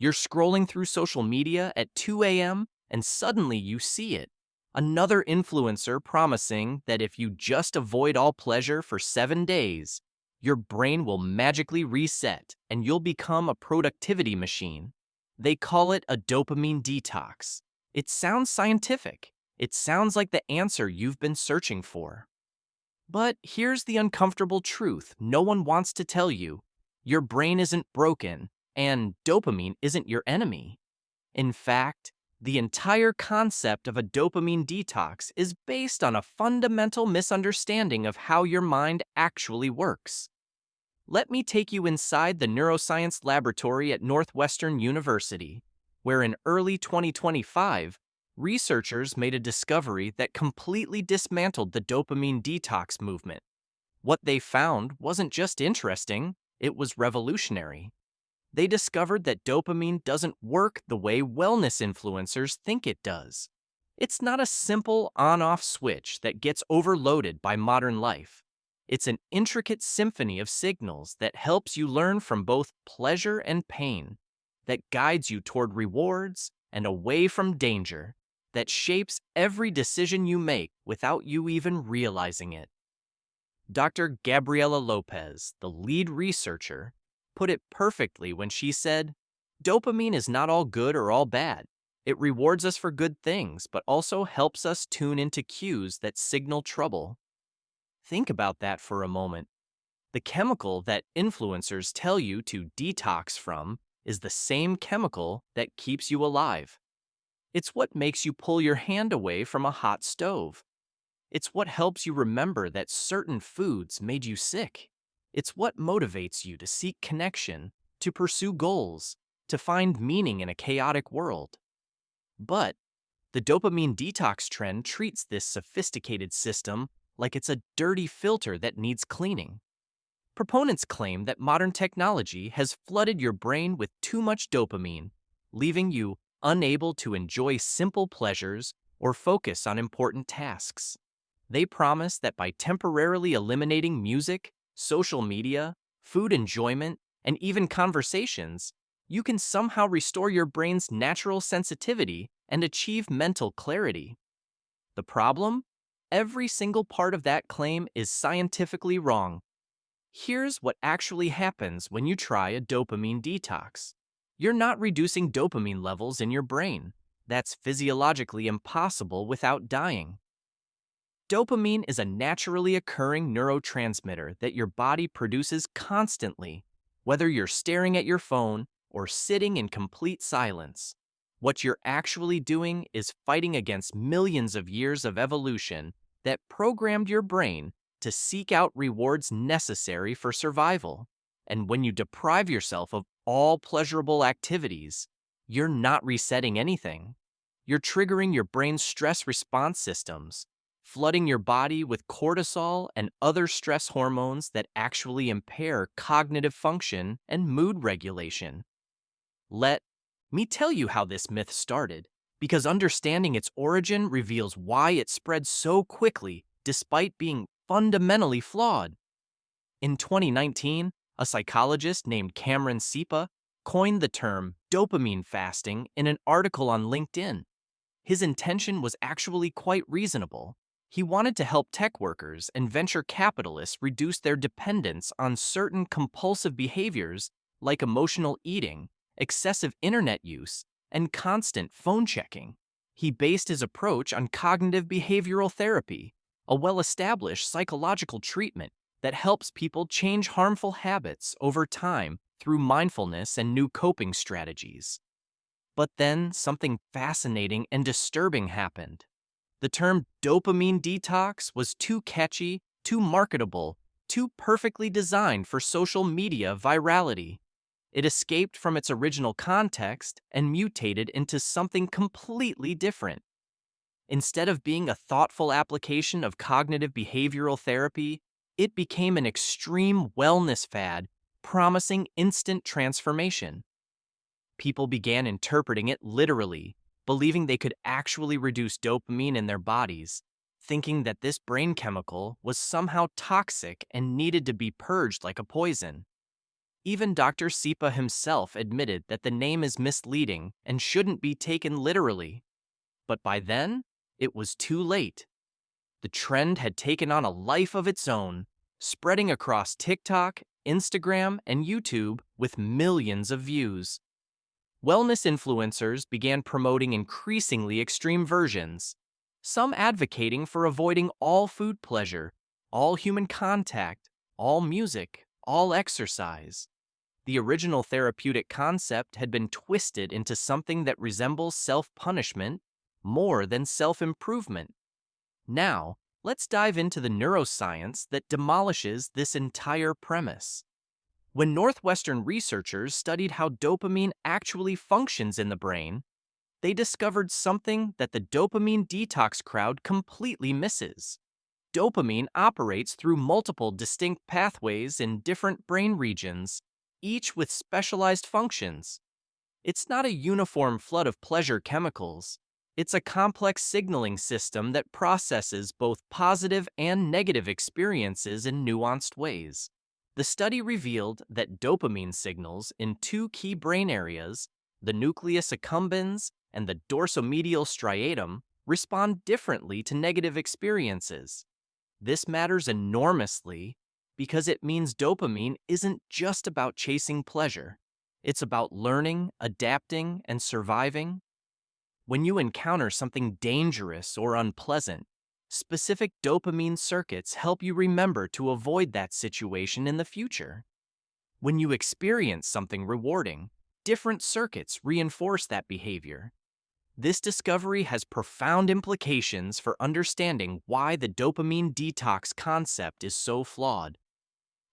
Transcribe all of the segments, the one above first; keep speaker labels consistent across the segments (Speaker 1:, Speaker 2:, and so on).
Speaker 1: You're scrolling through social media at 2 a.m. and suddenly you see it. Another influencer promising that if you just avoid all pleasure for 7 days, your brain will magically reset and you'll become a productivity machine. They call it a dopamine detox. It sounds scientific. It sounds like the answer you've been searching for. But here's the uncomfortable truth no one wants to tell you. Your brain isn't broken, and dopamine isn't your enemy. In fact, the entire concept of a dopamine detox is based on a fundamental misunderstanding of how your mind actually works. Let me take you inside the neuroscience laboratory at Northwestern University, where in early 2025, researchers made a discovery that completely dismantled the dopamine detox movement. What they found wasn't just interesting, it was revolutionary. They discovered that dopamine doesn't work the way wellness influencers think it does. It's not a simple on-off switch that gets overloaded by modern life. It's an intricate symphony of signals that helps you learn from both pleasure and pain, that guides you toward rewards and away from danger, that shapes every decision you make without you even realizing it. Dr. Gabriela Lopez, the lead researcher, put it perfectly when she said, "Dopamine is not all good or all bad. It rewards us for good things, but also helps us tune into cues that signal trouble." Think about that for a moment. The chemical that influencers tell you to detox from is the same chemical that keeps you alive. It's what makes you pull your hand away from a hot stove. It's what helps you remember that certain foods made you sick. It's what motivates you to seek connection, to pursue goals, to find meaning in a chaotic world. But the dopamine detox trend treats this sophisticated system like it's a dirty filter that needs cleaning. Proponents claim that modern technology has flooded your brain with too much dopamine, leaving you unable to enjoy simple pleasures or focus on important tasks. They promise that by temporarily eliminating music, social media, food enjoyment, and even conversations, you can somehow restore your brain's natural sensitivity and achieve mental clarity. The problem? Every single part of that claim is scientifically wrong. Here's what actually happens when you try a dopamine detox. You're not reducing dopamine levels in your brain. That's physiologically impossible without dying. Dopamine is a naturally occurring neurotransmitter that your body produces constantly, whether you're staring at your phone or sitting in complete silence. What you're actually doing is fighting against millions of years of evolution that programmed your brain to seek out rewards necessary for survival. And when you deprive yourself of all pleasurable activities, you're not resetting anything. You're triggering your brain's stress response systems, flooding your body with cortisol and other stress hormones that actually impair cognitive function and mood regulation. Let me tell you how this myth started, because understanding its origin reveals why it spread so quickly despite being fundamentally flawed. In 2019, a psychologist named Cameron Sipa coined the term dopamine fasting in an article on LinkedIn. His intention was actually quite reasonable. He wanted to help tech workers and venture capitalists reduce their dependence on certain compulsive behaviors like emotional eating, excessive internet use, and constant phone checking. He based his approach on cognitive behavioral therapy, a well-established psychological treatment that helps people change harmful habits over time through mindfulness and new coping strategies. But then something fascinating and disturbing happened. The term dopamine detox was too catchy, too marketable, too perfectly designed for social media virality. It escaped from its original context and mutated into something completely different. Instead of being a thoughtful application of cognitive behavioral therapy, it became an extreme wellness fad promising instant transformation. People began interpreting it literally, believing they could actually reduce dopamine in their bodies, thinking that this brain chemical was somehow toxic and needed to be purged like a poison. Even Dr. Sipa himself admitted that the name is misleading and shouldn't be taken literally. But by then, it was too late. The trend had taken on a life of its own, spreading across TikTok, Instagram, and YouTube with millions of views. Wellness influencers began promoting increasingly extreme versions, some advocating for avoiding all food pleasure, all human contact, all music, all exercise. The original therapeutic concept had been twisted into something that resembles self-punishment more than self-improvement. Now, let's dive into the neuroscience that demolishes this entire premise. When Northwestern researchers studied how dopamine actually functions in the brain, they discovered something that the dopamine detox crowd completely misses. Dopamine operates through multiple distinct pathways in different brain regions, each with specialized functions. It's not a uniform flood of pleasure chemicals. It's a complex signaling system that processes both positive and negative experiences in nuanced ways. The study revealed that dopamine signals in two key brain areas, the nucleus accumbens and the dorsomedial striatum, respond differently to negative experiences. This matters enormously because it means dopamine isn't just about chasing pleasure. It's about learning, adapting, and surviving. When you encounter something dangerous or unpleasant, specific dopamine circuits help you remember to avoid that situation in the future. When you experience something rewarding, different circuits reinforce that behavior. This discovery has profound implications for understanding why the dopamine detox concept is so flawed.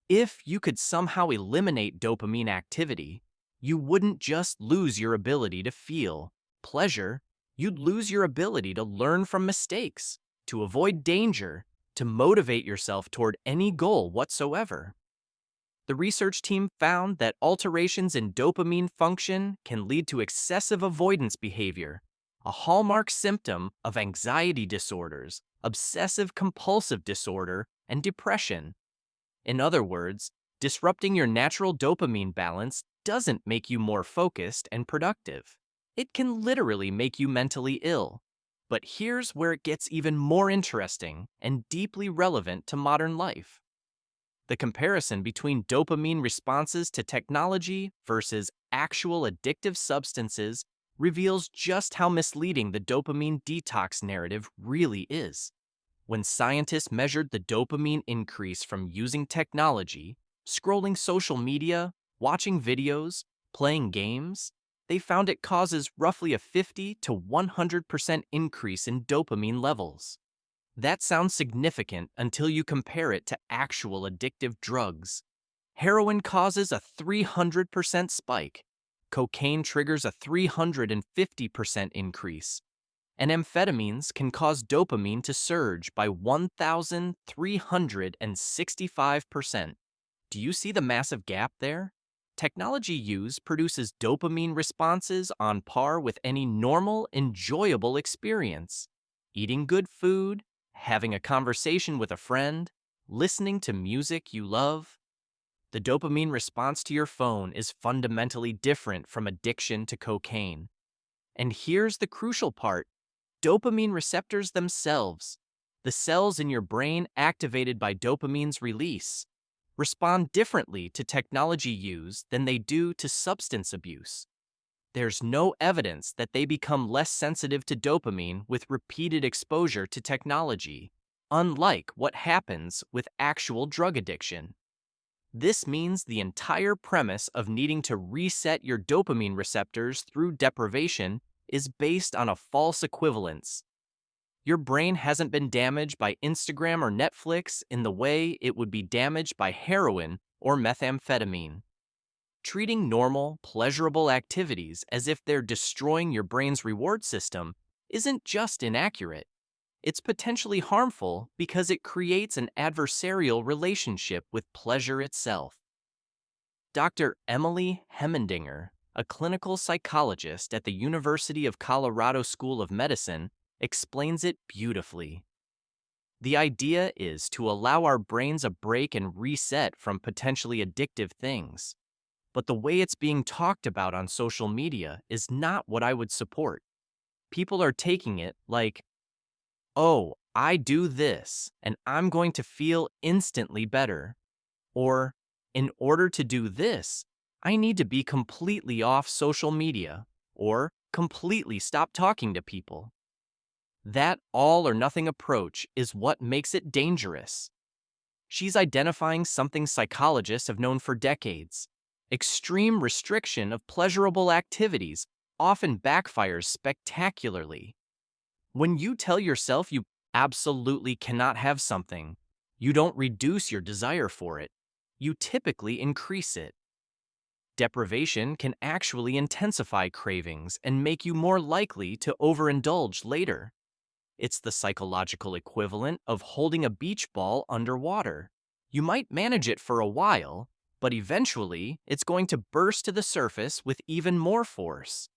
Speaker 1: If you could somehow eliminate dopamine activity, you wouldn't just lose your ability to feel pleasure, you'd lose your ability to learn from mistakes, to avoid danger, to motivate yourself toward any goal whatsoever. The research team found that alterations in dopamine function can lead to excessive avoidance behavior, a hallmark symptom of anxiety disorders, obsessive compulsive disorder, and depression. In other words, disrupting your natural dopamine balance doesn't make you more focused and productive. It can literally make you mentally ill. But here's where it gets even more interesting and deeply relevant to modern life. The comparison between dopamine responses to technology versus actual addictive substances reveals just how misleading the dopamine detox narrative really is. When scientists measured the dopamine increase from using technology, scrolling social media, watching videos, playing games, they found it causes roughly a 50 to 100% increase in dopamine levels. That sounds significant until you compare it to actual addictive drugs. Heroin causes a 300% spike. Cocaine triggers a 350% increase. And amphetamines can cause dopamine to surge by 1,365%. Do you see the massive gap there? Technology use produces dopamine responses on par with any normal, enjoyable experience. Eating good food, having a conversation with a friend, listening to music you love. The dopamine response to your phone is fundamentally different from addiction to cocaine. And here's the crucial part. Dopamine receptors themselves, the cells in your brain activated by dopamine's release, respond differently to technology use than they do to substance abuse. There's no evidence that they become less sensitive to dopamine with repeated exposure to technology, unlike what happens with actual drug addiction. This means the entire premise of needing to reset your dopamine receptors through deprivation is based on a false equivalence. Your brain hasn't been damaged by Instagram or Netflix in the way it would be damaged by heroin or methamphetamine. Treating normal, pleasurable activities as if they're destroying your brain's reward system isn't just inaccurate. It's potentially harmful because it creates an adversarial relationship with pleasure itself. Dr. Emily Hemmendinger, a clinical psychologist at the University of Colorado School of Medicine, explains it beautifully. The idea is to allow our brains a break and reset from potentially addictive things. but the way it's being talked about on social media is not what I would support. People are taking it like, oh, I do this, and I'm going to feel instantly better. Or, in order to do this, I need to be completely off social media, or completely stop talking to people. That all or nothing approach is what makes it dangerous. She's identifying something psychologists have known for decades. Extreme restriction of pleasurable activities often backfires spectacularly. When you tell yourself you absolutely cannot have something, you don't reduce your desire for it, you typically increase it. Deprivation can actually intensify cravings and make you more likely to overindulge later. It's the psychological equivalent of holding a beach ball underwater. You might manage it for a while, but eventually it's going to burst to the surface with even more force.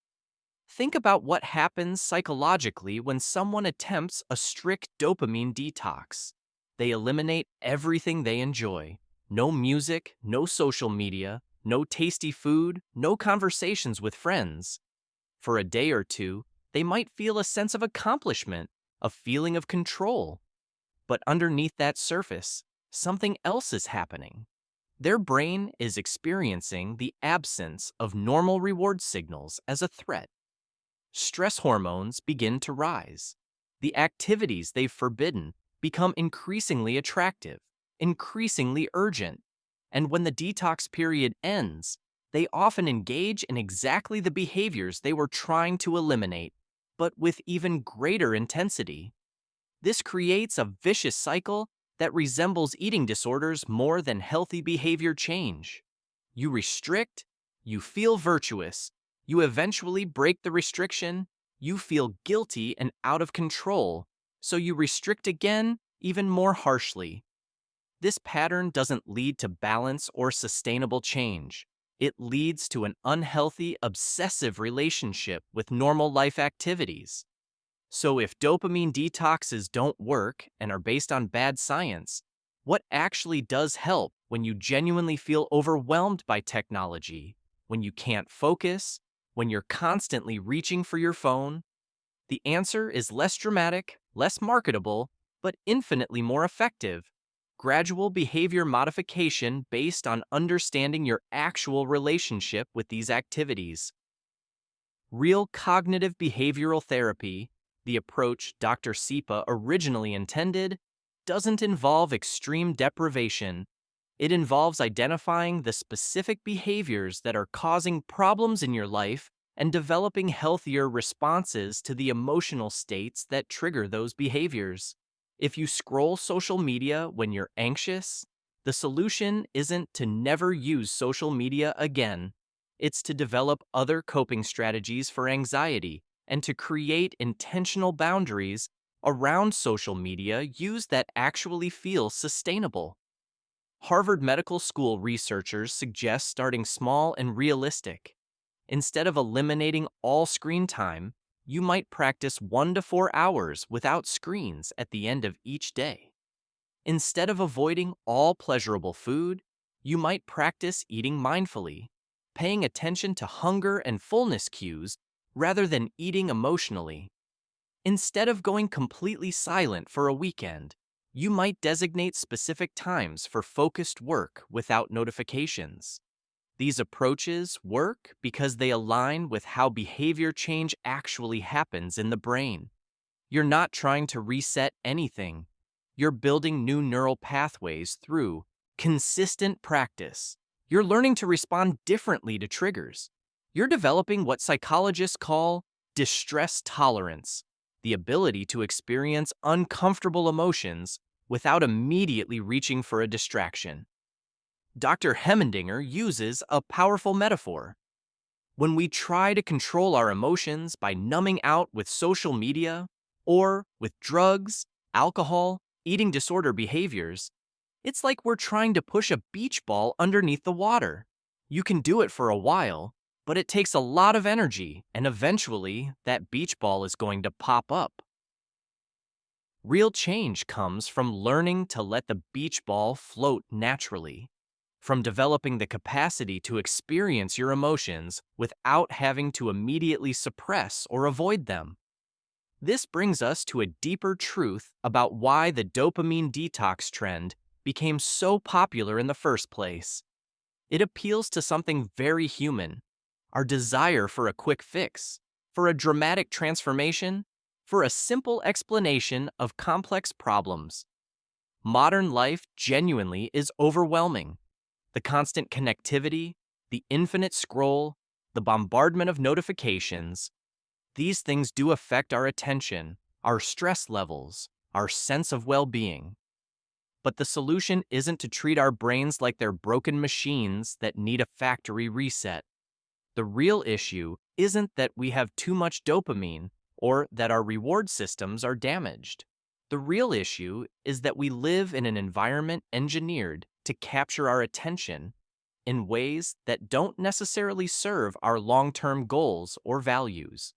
Speaker 1: Think about what happens psychologically when someone attempts a strict dopamine detox. They eliminate everything they enjoy. No music, no social media, no tasty food, no conversations with friends. For a day or two, they might feel a sense of accomplishment, a feeling of control. But underneath that surface, something else is happening. Their brain is experiencing the absence of normal reward signals as a threat. Stress hormones begin to rise. The activities they've forbidden become increasingly attractive, increasingly urgent. And when the detox period ends, they often engage in exactly the behaviors they were trying to eliminate, but with even greater intensity. This creates a vicious cycle that resembles eating disorders more than healthy behavior change. You restrict, you feel virtuous, you eventually break the restriction, you feel guilty and out of control, so you restrict again, even more harshly. This pattern doesn't lead to balance or sustainable change. It leads to an unhealthy, obsessive relationship with normal life activities. So if dopamine detoxes don't work and are based on bad science, what actually does help when you genuinely feel overwhelmed by technology, when you can't focus, when you're constantly reaching for your phone? The answer is less dramatic, less marketable, but infinitely more effective. Gradual behavior modification based on understanding your actual relationship with these activities. Real cognitive behavioral therapy, the approach Dr. Sipa originally intended, doesn't involve extreme deprivation. It involves identifying the specific behaviors that are causing problems in your life and developing healthier responses to the emotional states that trigger those behaviors. If you scroll social media when you're anxious, the solution isn't to never use social media again. It's to develop other coping strategies for anxiety and to create intentional boundaries around social media use that actually feel sustainable. Harvard Medical School researchers suggest starting small and realistic. Instead of eliminating all screen time, you might practice 1 to 4 hours without screens at the end of each day. Instead of avoiding all pleasurable food, you might practice eating mindfully, paying attention to hunger and fullness cues rather than eating emotionally. Instead of going completely silent for a weekend, you might designate specific times for focused work without notifications. These approaches work because they align with how behavior change actually happens in the brain. You're not trying to reset anything. You're building new neural pathways through consistent practice. You're learning to respond differently to triggers. You're developing what psychologists call distress tolerance, the ability to experience uncomfortable emotions without immediately reaching for a distraction. Dr. Hemmendinger uses a powerful metaphor. When we try to control our emotions by numbing out with social media or with drugs, alcohol, eating disorder behaviors, it's like we're trying to push a beach ball underneath the water. You can do it for a while, but it takes a lot of energy, and eventually that beach ball is going to pop up. Real change comes from learning to let the beach ball float naturally. from developing the capacity to experience your emotions without having to immediately suppress or avoid them. This brings us to a deeper truth about why the dopamine detox trend became so popular in the first place. It appeals to something very human: our desire for a quick fix, for a dramatic transformation, for a simple explanation of complex problems. Modern life genuinely is overwhelming. The constant connectivity, the infinite scroll, the bombardment of notifications, these things do affect our attention, our stress levels, our sense of well-being. But the solution isn't to treat our brains like they're broken machines that need a factory reset. The real issue isn't that we have too much dopamine or that our reward systems are damaged. The real issue is that we live in an environment engineered to capture our attention in ways that don't necessarily serve our long-term goals or values.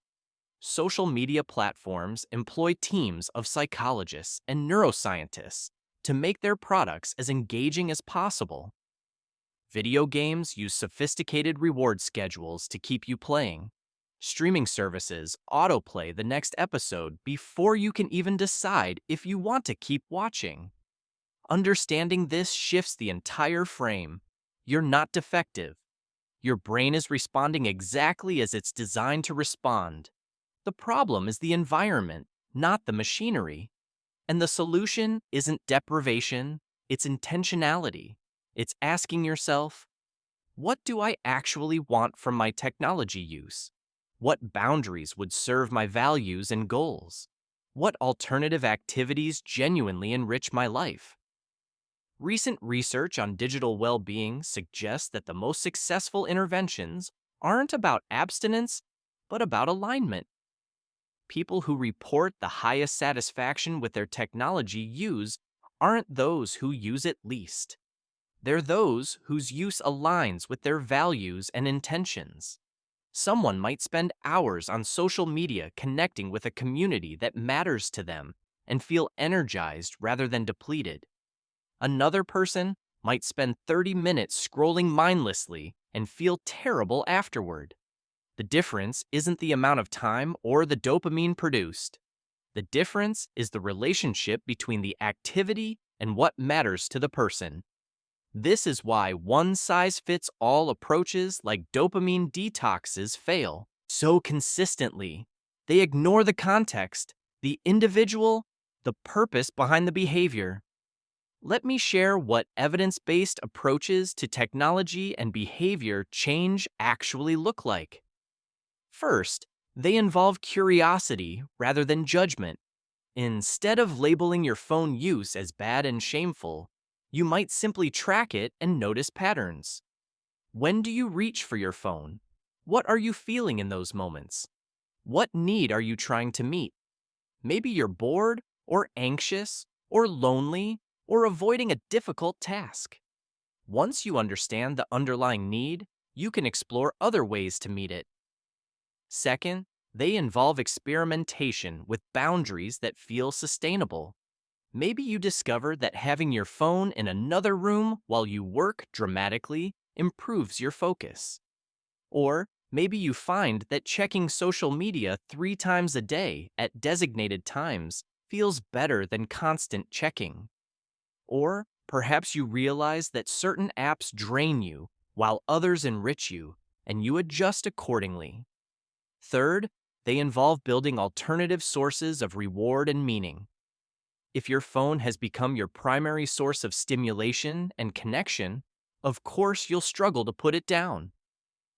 Speaker 1: Social media platforms employ teams of psychologists and neuroscientists to make their products as engaging as possible. Video games use sophisticated reward schedules to keep you playing. Streaming services autoplay the next episode before you can even decide if you want to keep watching. Understanding this shifts the entire frame. You're not defective. Your brain is responding exactly as it's designed to respond. The problem is the environment, not the machinery. And the solution isn't deprivation, it's intentionality. It's asking yourself, what do I actually want from my technology use? What boundaries would serve my values and goals? What alternative activities genuinely enrich my life? Recent research on digital well-being suggests that the most successful interventions aren't about abstinence, but about alignment. People who report the highest satisfaction with their technology use aren't those who use it least. They're those whose use aligns with their values and intentions. Someone might spend hours on social media connecting with a community that matters to them and feel energized rather than depleted. Another person might spend 30 minutes scrolling mindlessly and feel terrible afterward. The difference isn't the amount of time or the dopamine produced. The difference is the relationship between the activity and what matters to the person. This is why one-size-fits-all approaches like dopamine detoxes fail so consistently. They ignore the context, the individual, the purpose behind the behavior. Let me share what evidence-based approaches to technology and behavior change actually look like. First, they involve curiosity rather than judgment. Instead of labeling your phone use as bad and shameful, you might simply track it and notice patterns. When do you reach for your phone? What are you feeling in those moments? What need are you trying to meet? Maybe you're bored, or anxious, or lonely, or avoiding a difficult task. Once you understand the underlying need, you can explore other ways to meet it. Second, they involve experimentation with boundaries that feel sustainable. Maybe you discover that having your phone in another room while you work dramatically improves your focus. Or maybe you find that checking social media 3 times a day at designated times feels better than constant checking. Or perhaps you realize that certain apps drain you while others enrich you, and you adjust accordingly. Third, they involve building alternative sources of reward and meaning. If your phone has become your primary source of stimulation and connection, of course you'll struggle to put it down.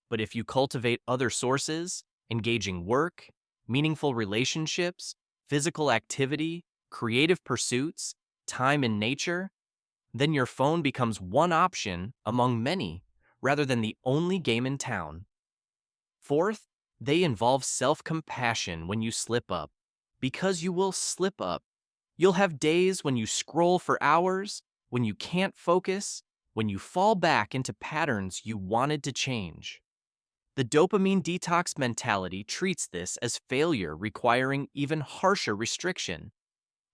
Speaker 1: But if you cultivate other sources, engaging work, meaningful relationships, physical activity, creative pursuits, time in nature, then your phone becomes one option among many rather than the only game in town. Fourth, they involve self-compassion when you slip up, because you will slip up. You'll have days when you scroll for hours, when you can't focus, when you fall back into patterns you wanted to change. The dopamine detox mentality treats this as failure requiring even harsher restriction.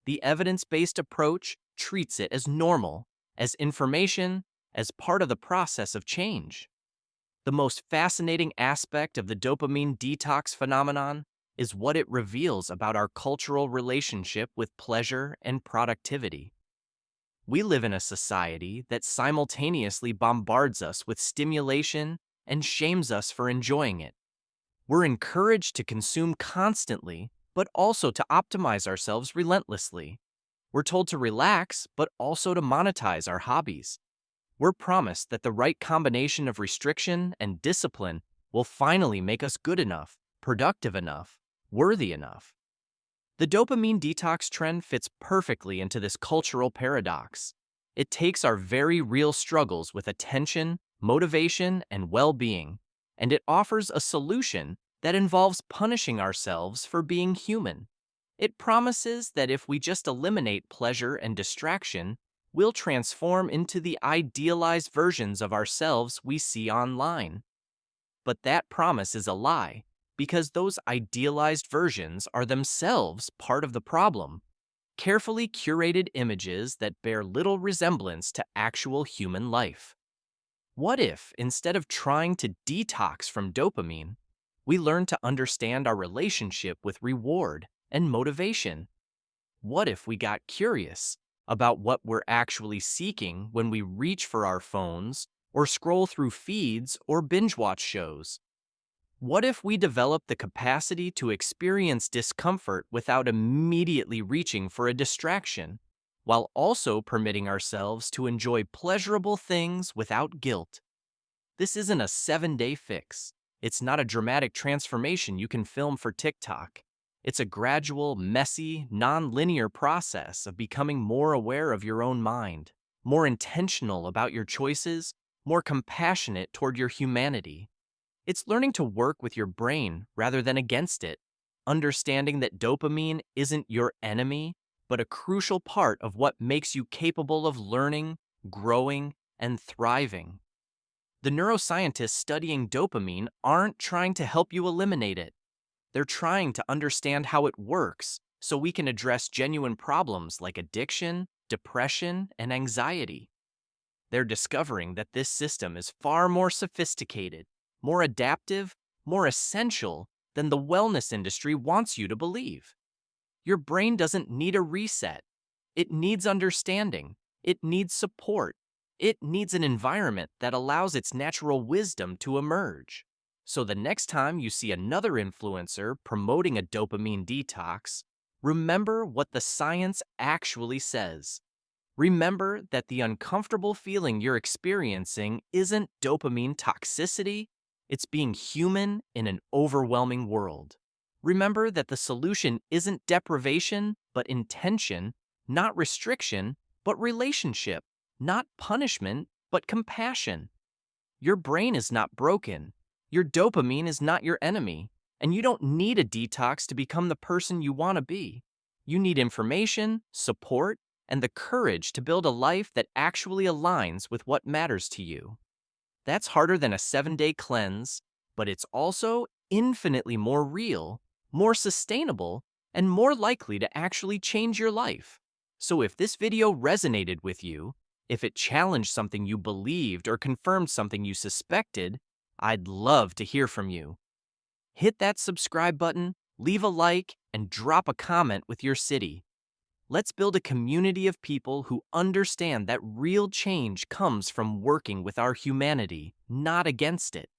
Speaker 1: The evidence-based approach treats it as normal, as information, as part of the process of change. The most fascinating aspect of the dopamine detox phenomenon is what it reveals about our cultural relationship with pleasure and productivity. We live in a society that simultaneously bombards us with stimulation and shames us for enjoying it. We're encouraged to consume constantly, but also to optimize ourselves relentlessly. We're told to relax, but also to monetize our hobbies. We're promised that the right combination of restriction and discipline will finally make us good enough, productive enough, worthy enough. The dopamine detox trend fits perfectly into this cultural paradox. It takes our very real struggles with attention, motivation, and well-being, and it offers a solution that involves punishing ourselves for being human. It promises that if we just eliminate pleasure and distraction, we'll transform into the idealized versions of ourselves we see online. But that promise is a lie, because those idealized versions are themselves part of the problem. Carefully curated images that bear little resemblance to actual human life. What if, instead of trying to detox from dopamine, we learn to understand our relationship with reward and motivation? What if we got curious about what we're actually seeking when we reach for our phones or scroll through feeds or binge watch shows? What if we develop the capacity to experience discomfort without immediately reaching for a distraction, while also permitting ourselves to enjoy pleasurable things without guilt? This isn't a 7-day fix. It's not a dramatic transformation you can film for TikTok. It's a gradual, messy, non-linear process of becoming more aware of your own mind, more intentional about your choices, more compassionate toward your humanity. It's learning to work with your brain rather than against it, understanding that dopamine isn't your enemy, but a crucial part of what makes you capable of learning, growing, and thriving. The neuroscientists studying dopamine aren't trying to help you eliminate it. They're trying to understand how it works so we can address genuine problems like addiction, depression, and anxiety. They're discovering that this system is far more sophisticated, more adaptive, more essential than the wellness industry wants you to believe. Your brain doesn't need a reset. It needs understanding. It needs support. It needs an environment that allows its natural wisdom to emerge. So the next time you see another influencer promoting a dopamine detox, remember what the science actually says. Remember that the uncomfortable feeling you're experiencing isn't dopamine toxicity, it's being human in an overwhelming world. Remember that the solution isn't deprivation, but intention, not restriction, but relationship, not punishment, but compassion. Your brain is not broken. Your dopamine is not your enemy, and you don't need a detox to become the person you want to be. You need information, support, and the courage to build a life that actually aligns with what matters to you. That's harder than a 7-day cleanse, but it's also infinitely more real, more sustainable, and more likely to actually change your life. So if this video resonated with you, if it challenged something you believed or confirmed something you suspected, I'd love to hear from you. Hit that subscribe button, leave a like, and drop a comment with your city. Let's build a community of people who understand that real change comes from working with our humanity, not against it.